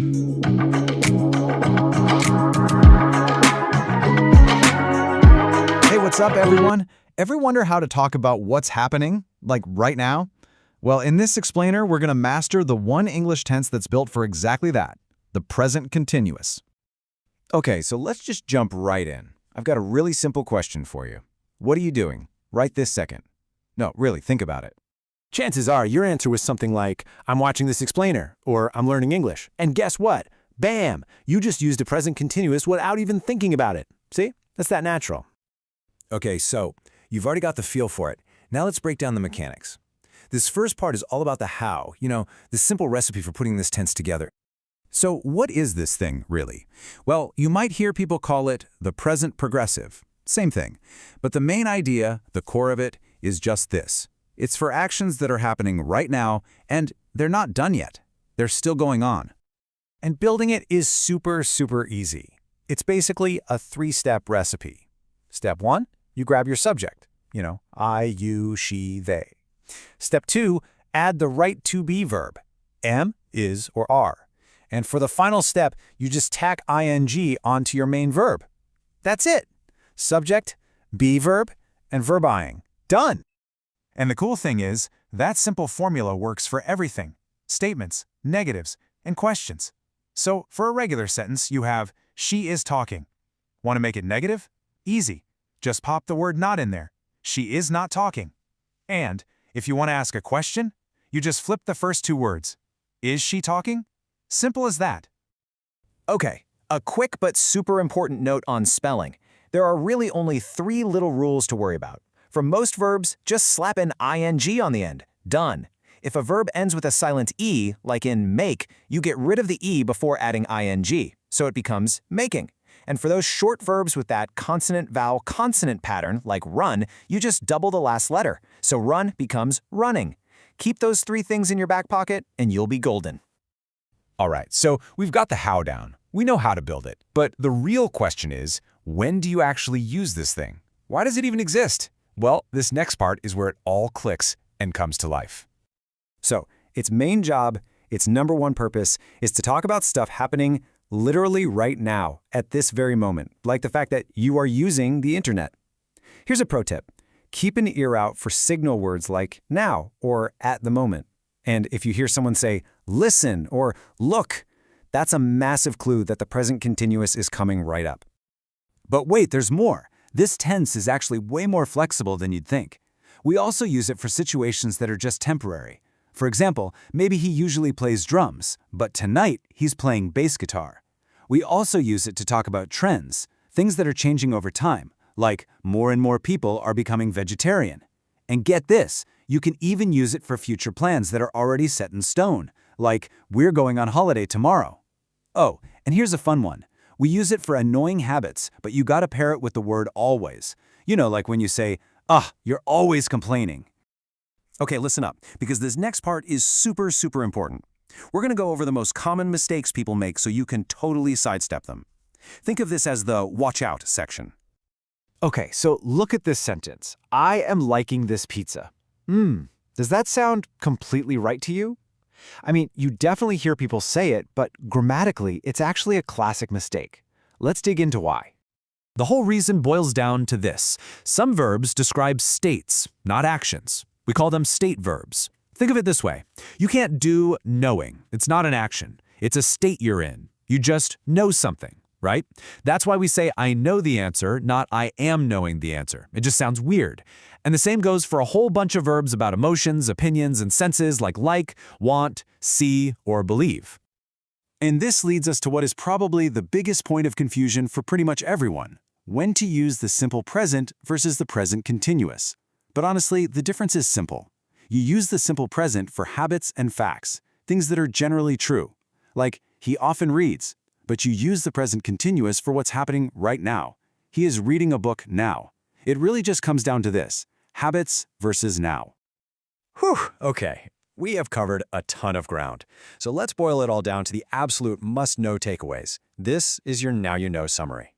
Hey, what's up, everyone? Ever wonder how to talk about what's happening, like right now? Well, in this explainer, we're going to master the one English tense that's built for exactly that, the present continuous. Okay, so let's just jump right in. I've got a really simple question for you. What are you doing right this second? No, really, think about it. Chances are your answer was something like, I'm watching this explainer, or I'm learning English. And guess what? Bam! You just used a present continuous without even thinking about it. See? That's that natural. Okay, so you've already got the feel for it. Now let's break down the mechanics. This first part is all about the how, the simple recipe for putting this tense together. So what is this thing, really? Well, you might hear people call it the present progressive. Same thing. But the main idea, the core of it, is just this. It's for actions that are happening right now, and they're not done yet. They're still going on. And building it is super easy. It's basically a three-step recipe. Step 1, you grab your subject. I, you, she, they. Step 2, add the right to-be verb. Am, is, or are. And for the final step, you just tack ing onto your main verb. That's it. Subject, be verb, and verbing. Done. And the cool thing is, that simple formula works for everything. Statements, negatives, and questions. So for a regular sentence, you have, she is talking. Want to make it negative? Easy. Just pop the word not in there. She is not talking. And if you want to ask a question, you just flip the first two words. Is she talking? Simple as that. Okay, a quick but super important note on spelling. There are really only 3 little rules to worry about. For most verbs, just slap an ing on the end. Done. If a verb ends with a silent e, like in make, you get rid of the e before adding ing, so it becomes making. And for those short verbs with that consonant-vowel-consonant pattern, like run, you just double the last letter. So run becomes running. Keep those 3 things in your back pocket, and you'll be golden. All right, so we've got the how down. We know how to build it. But the real question is, when do you actually use this thing? Why does it even exist? Well, this next part is where it all clicks and comes to life. So, its main job, its number one purpose, is to talk about stuff happening literally right now, at this very moment, like the fact that you are using the internet. Here's a pro tip. Keep an ear out for signal words like now or at the moment. And if you hear someone say, listen or look, that's a massive clue that the present continuous is coming right up. But wait, there's more. This tense is actually way more flexible than you'd think. We also use it for situations that are just temporary. For example, maybe he usually plays drums, but tonight he's playing bass guitar. We also use it to talk about trends, things that are changing over time, like more and more people are becoming vegetarian. And get this, you can even use it for future plans that are already set in stone, like we're going on holiday tomorrow. Oh, and here's a fun one. We use it for annoying habits, but you gotta pair it with the word always. Like when you say, you're always complaining. Okay, listen up, because this next part is super important. We're gonna go over the most common mistakes people make so you can totally sidestep them. Think of this as the watch out section. Okay, so look at this sentence. I am liking this pizza. Does that sound completely right to you? I mean, you definitely hear people say it, but grammatically, it's actually a classic mistake. Let's dig into why. The whole reason boils down to this. Some verbs describe states, not actions. We call them state verbs. Think of it this way. You can't do knowing. It's not an action. It's a state you're in. You just know something, right? That's why we say I know the answer, not I am knowing the answer. It just sounds weird. And the same goes for a whole bunch of verbs about emotions, opinions, and senses like, want, see, or believe. And this leads us to what is probably the biggest point of confusion for pretty much everyone. When to use the simple present versus the present continuous. But honestly, the difference is simple. You use the simple present for habits and facts, things that are generally true. Like, he often reads, but you use the present continuous for what's happening right now. He is reading a book now. It really just comes down to this. Habits versus now. Whew, okay. We have covered a ton of ground. So let's boil it all down to the absolute must-know takeaways. This is your Now You Know summary.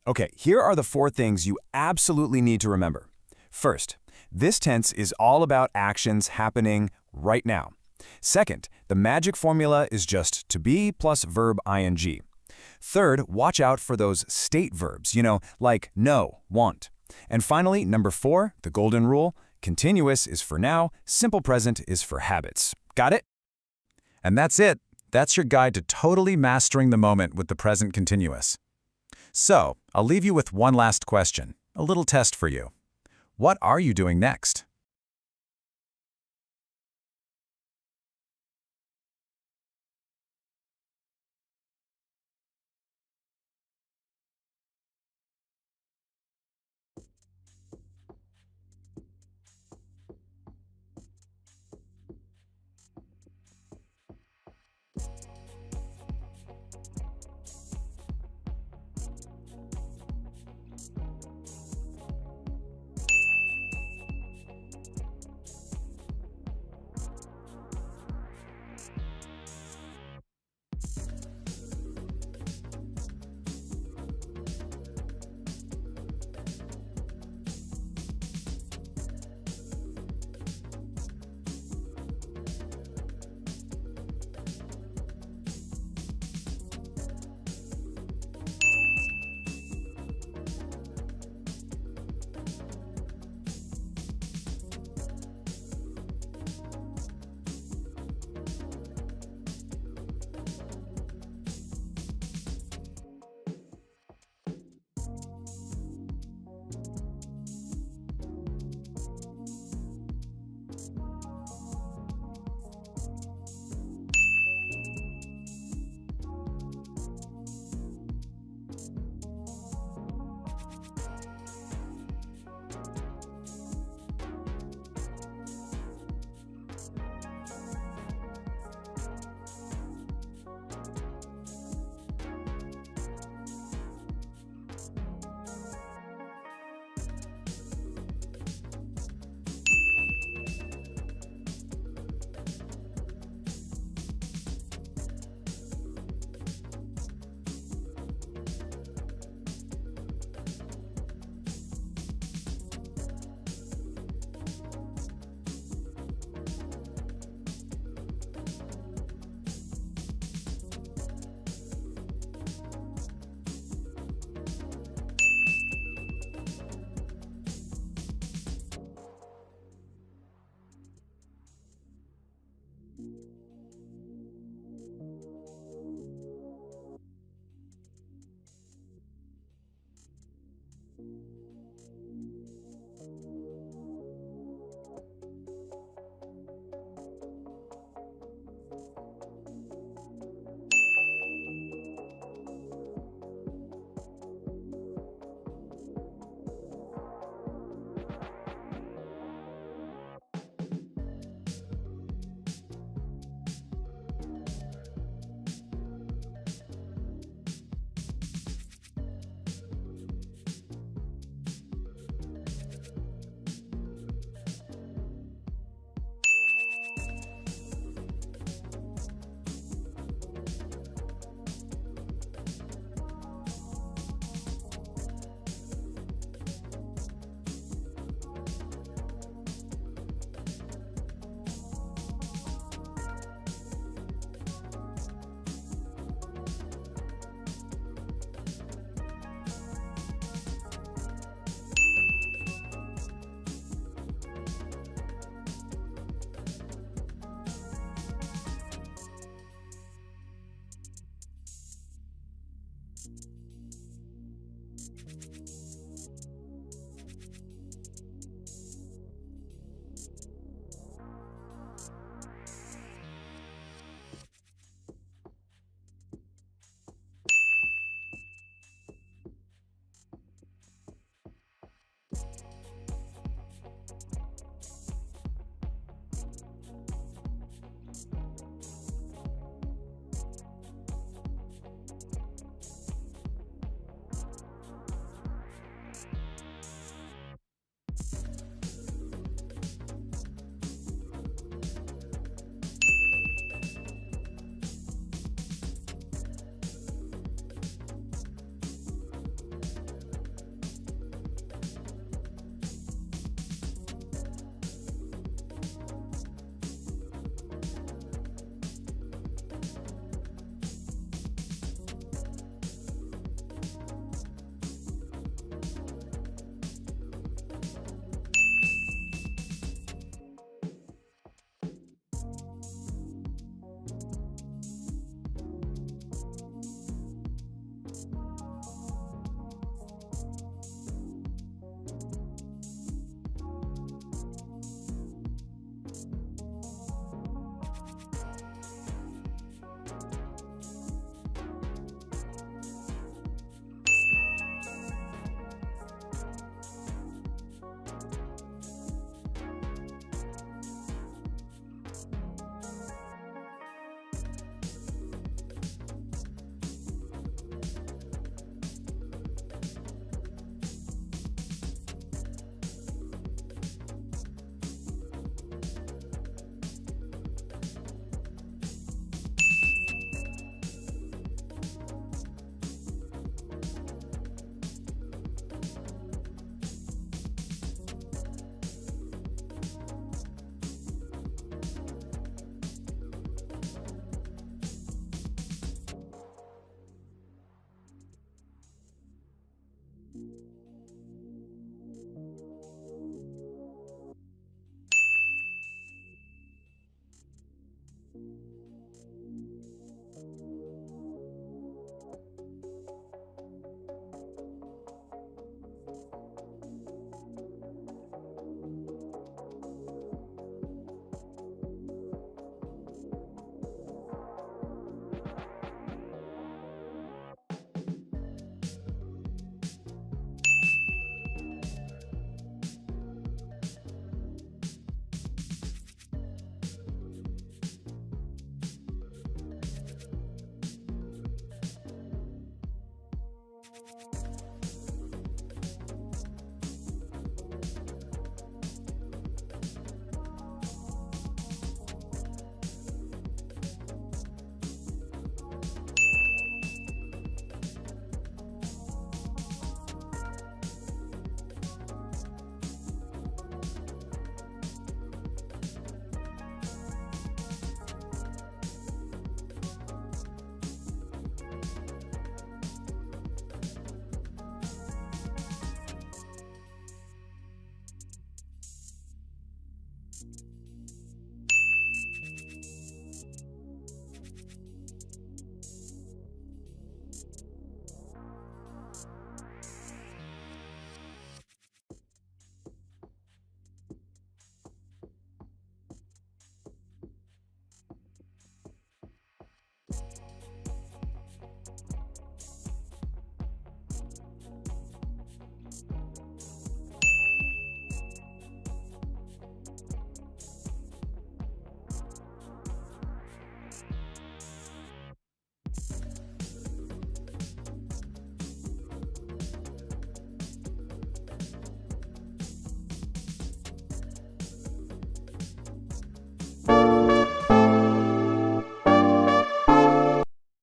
Okay, here are the 4 things you absolutely need to remember. First, this tense is all about actions happening right now. Second, the magic formula is just to be plus verb ing. Third, watch out for those state verbs, like know, want. And finally, number 4, the golden rule, continuous is for now, simple present is for habits. Got it? And that's it. That's your guide to totally mastering the moment with the present continuous. So, I'll leave you with one last question, a little test for you. What are you doing next?